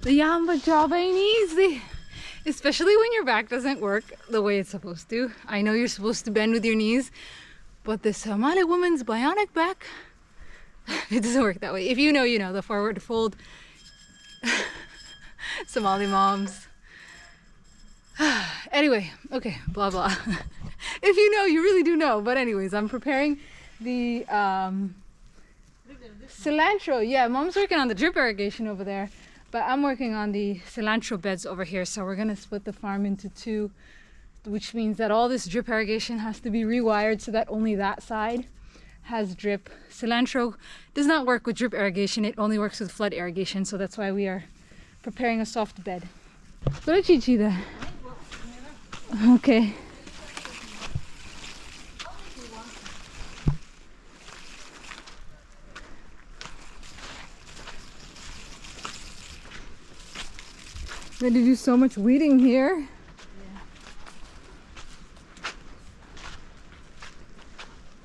The Yamba job ain't easy, especially when your back doesn't work the way it's supposed to. I know you're supposed to bend with your knees, but the Somali woman's bionic back, it doesn't work that way. If you know, you know, the forward fold. Somali moms. Anyway, okay, blah blah. If you know, you really do know. But anyways, I'm preparing the cilantro. Yeah, mom's working on the drip irrigation over there, but I'm working on the cilantro beds over here. So we're gonna split the farm into two, which means that all this drip irrigation has to be rewired so that only that side has drip. Cilantro does not work with drip irrigation, it only works with flood irrigation, so that's why we are preparing a soft bed. Okay. We had to do so much weeding here.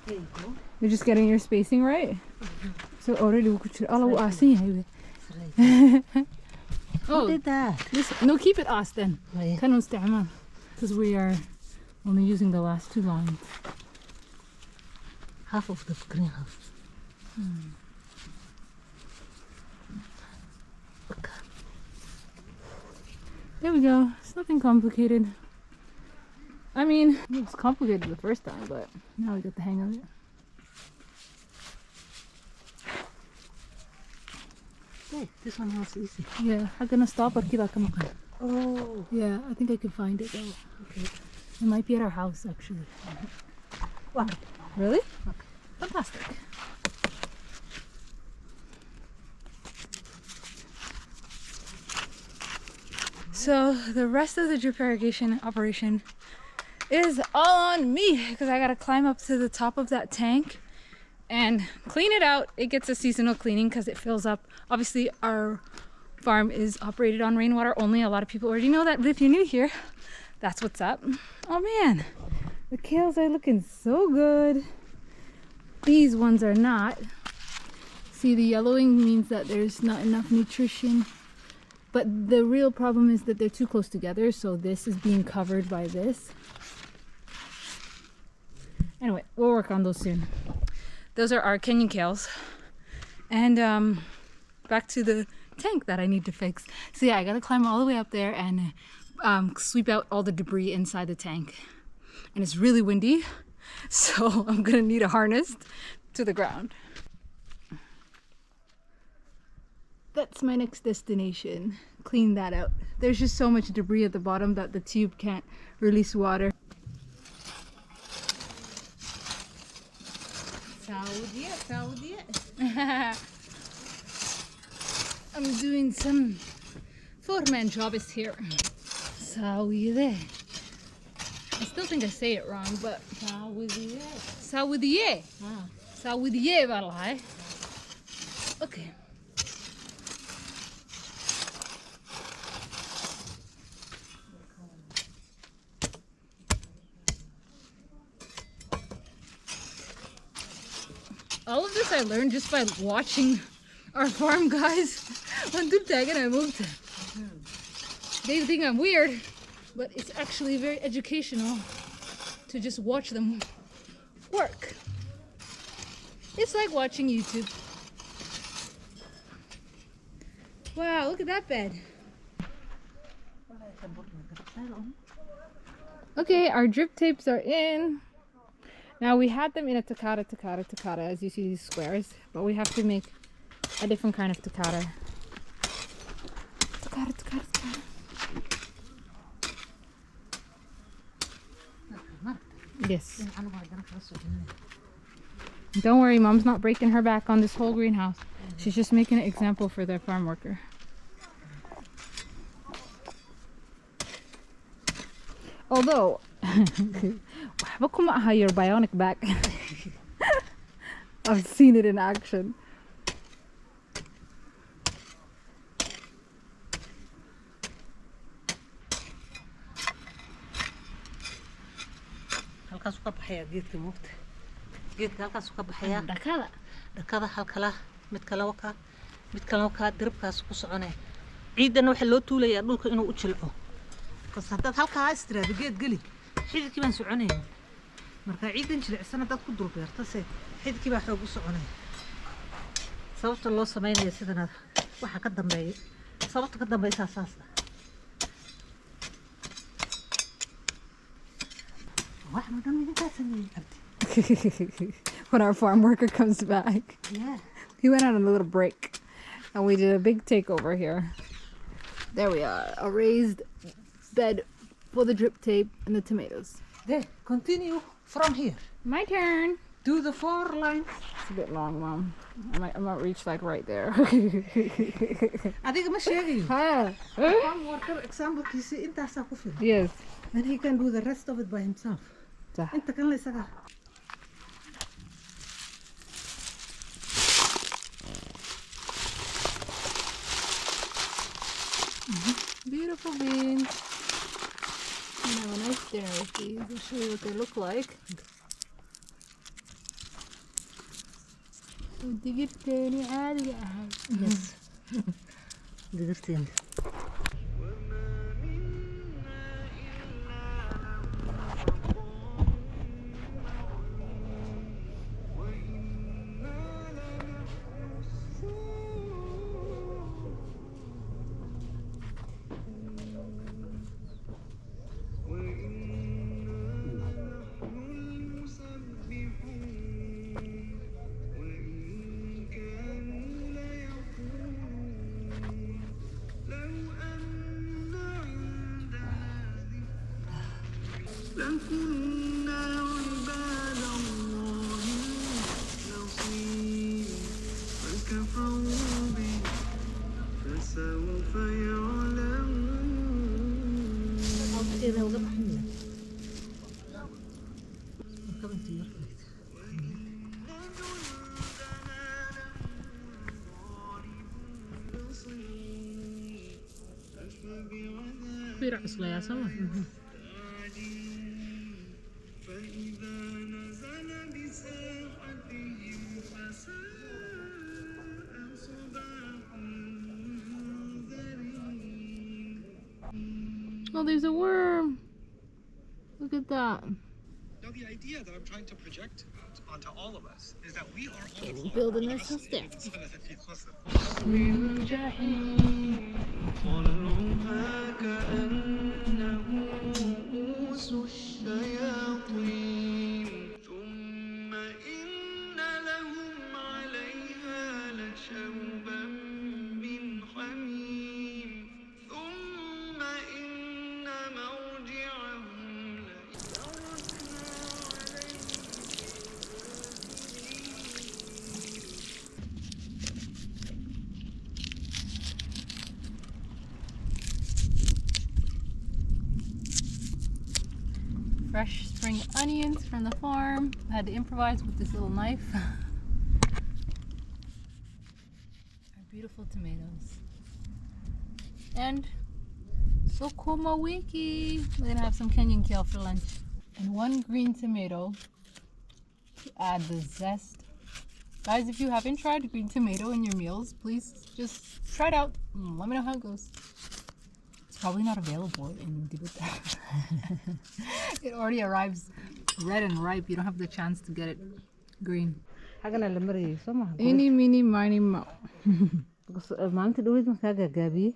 There you go. You're just getting your spacing right? So already we could all oh, Did that? no, keep it us then. Right. Because we are only using the last two lines. Half of the greenhouse. Okay. There we go. It's nothing complicated. I mean, it was complicated the first time, but now we got the hang of it. Hey, this one was easy. Yeah, I'm gonna stop at Kila Kamakan. Oh, Yeah, I think I can find it though. okay. It might be at our house actually. Wow. Really? Okay. Fantastic. So the rest of the drip irrigation operation is all on me because I gotta climb up to the top of that tank and clean it out. It gets a seasonal cleaning because it fills up. Obviously our farm is operated on rainwater only. A lot of people already know that, but if you're new here, that's what's up. Oh man, the kales are looking so good. These ones are not. See, the yellowing means that there's not enough nutrition. But the real problem is that they're too close together, so this is being covered by this. Anyway, we'll work on those soon. Those are our Kenyan kales. And back to the tank that I need to fix. So yeah, I gotta climb all the way up there and sweep out all the debris inside the tank. And it's really windy, so I'm gonna need a harness to the ground. That's my next destination. Clean that out. There's just so much debris at the bottom that the tube can't release water. I'm doing some foreman job is here. Saoudiye. I still think I say it wrong, but Saoudiye. Saoudiye balai. Okay. All of this I learned just by watching our farm guys on Dubtag, and I moved. They think I'm weird, but it's actually very educational to just watch them work. It's like watching YouTube. Wow, look at that bed. Okay, our drip tapes are in. Now we had them in a takara, as you see these squares, but we have to make a different kind of takara. Takara. Yes. Don't worry, Mom's not breaking her back on this whole greenhouse. She's just making an example for the farm worker. Although, waxba kuma aha your bionic back. I've seen it in action. halkaas ka baxaya geedka moogta geedka halkaas ka baxaya Dhakada. dhakada halkala mid kale ka diribkaas ku soconay ciidan waxa loo tuulayaa dhulka inuu u jilco qasabad halkaas tiraad geed gali xididkii baan soconay marka ciidan jilicsan dad ku dul beerta se xididkii baa xoog u soconay sababta loo sameeyo sidana waxa ka dambeeyo sababta ka dambeeysa asaas When our farm worker comes back. Yeah. He went on a little break and we did a big takeover here. There we are, a raised bed for the drip tape and the tomatoes. There, continue from here. My turn. Do the 4 lines. It's a bit long, Mom. I might reach like right there. I think I'm sharing. Huh? Farm worker example kiisi intaas ku filan. Yes. And he can do the rest of it by himself. صح. انت كان لي سقى Beautiful beans. You have a nice dinner with these. I'll show you what they look like. ودقيقتين عادي أهل. Yes. دقيقتين. لكنا عباد الله المخلصين فكفروا به فسوف يعلمون. إذا وقف حمله. بيرعص له يا سما. فإذا نزل بساحتهم فساء صباح المنذرين. Oh, there's a worm. Look at that. Now, the idea that I'm trying to project onto all of us is that we are all Building this house there. طلعها كأنه رؤوس الشياطين ثم إن لهم عليها لشوبا من حميم ثم إن مرجعهم Fresh spring onions from the farm. I had to improvise with this little knife. Our beautiful tomatoes. And sukuma wiki. We're gonna have some Kenyan kale for lunch. And 1 green tomato to add the zest. Guys, if you haven't tried green tomato in your meals, please just try it out. Let me know how it goes. It's probably not available in Djibouti. It already arrives red and ripe. You don't have the chance to get it green. حاجنا اللي مري سما. Eeny, meeny, miny, mo. maalinta dhaweyd markaa gaagaabiyey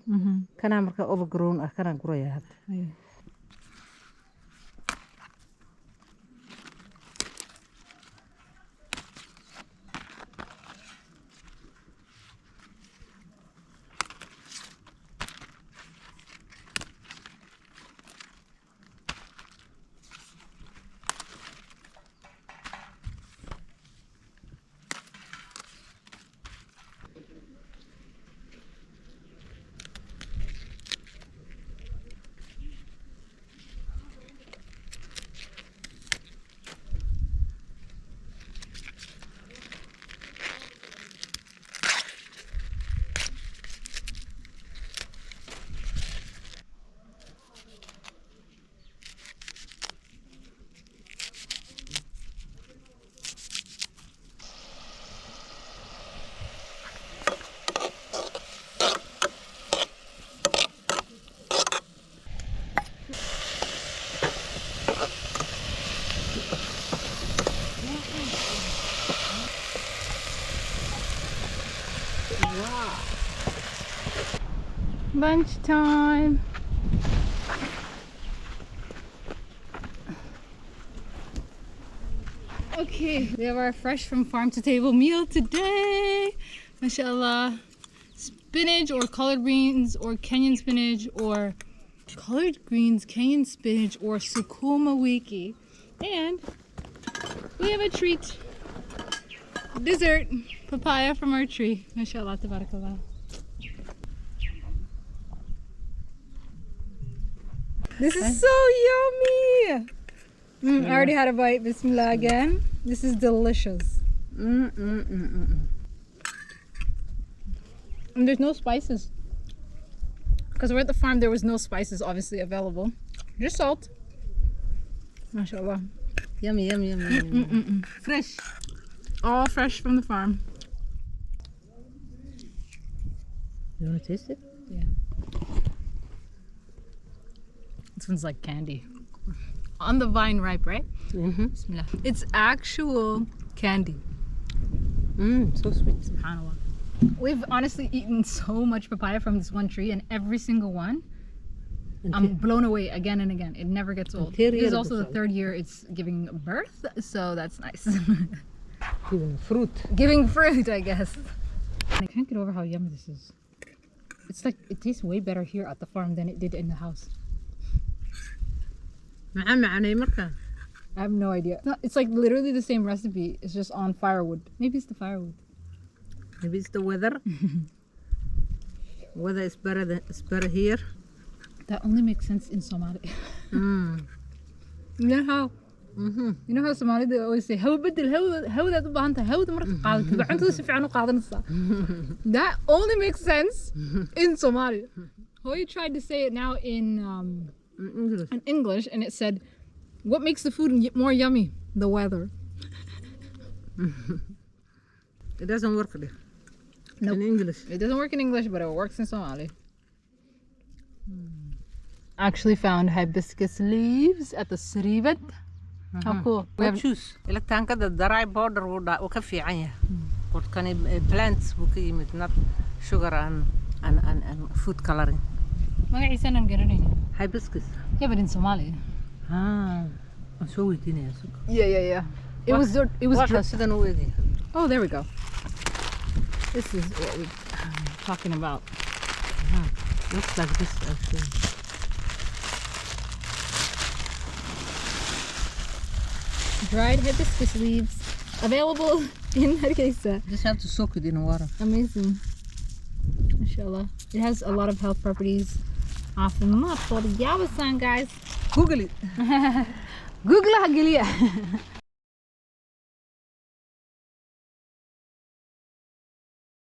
kanaa markaa overgrown ah kanaa guraya hadda Lunchtime. Okay, we have our fresh from farm to table meal today. Mashallah. Spinach or collard greens or Kenyan spinach or collard greens, Kenyan spinach or sukuma wiki. And we have a treat. Dessert. Papaya from our tree. Mashallah, tabarakallah. This is so yummy! I already had a bite. Bismillah again. This is delicious. And there's no spices. Because we're at the farm, there was no spices obviously available. Just salt. MashaAllah. Yummy, yummy, yummy, yummy. Fresh. All fresh from the farm. You want to taste it? Yeah. This one's like candy. On the vine ripe, right? Mm-hmm. Bismillah. It's actual candy. So sweet. SubhanAllah. We've honestly eaten so much papaya from this one tree, and every single one, I'm blown away again and again. It never gets old. This is also the third year it's giving birth, so that's nice. Giving fruit. Giving fruit, I guess. I can't get over how yummy this is. It's like, it tastes way better here at the farm than it did in the house. I have no idea. It's like literally the same recipe. It's just on firewood. Maybe it's the firewood. Maybe it's the weather. Weather is better here. That only makes sense in Somali. You know how? You know how Somali they always say that only makes sense in Somali. Hoy tried to say it now in English, and it said, what makes the food more yummy? The weather. It doesn't work there. Nope. In English. It doesn't work in English, but it works in Somali. Actually found hibiscus leaves at the Srivet. How cool. We have juice. Ilataanka the dry border wuu ka fiican yahay. Qodkani plants wuu ka yimid, not sugar and food coloring. magaciisa aan garanaynin. Hibiscus. Yeah, but in Somali. I'm so waiting. Yeah. It was sidan u eegay. Oh, there we go. This is what we're talking about. Looks like this actually. Dried hibiscus leaves available in Hargeisa. Just have to soak it in water. Amazing. Mashallah. It has a lot of health properties. Aftermath for the Yawasan, guys. Google it. Google Hagilia.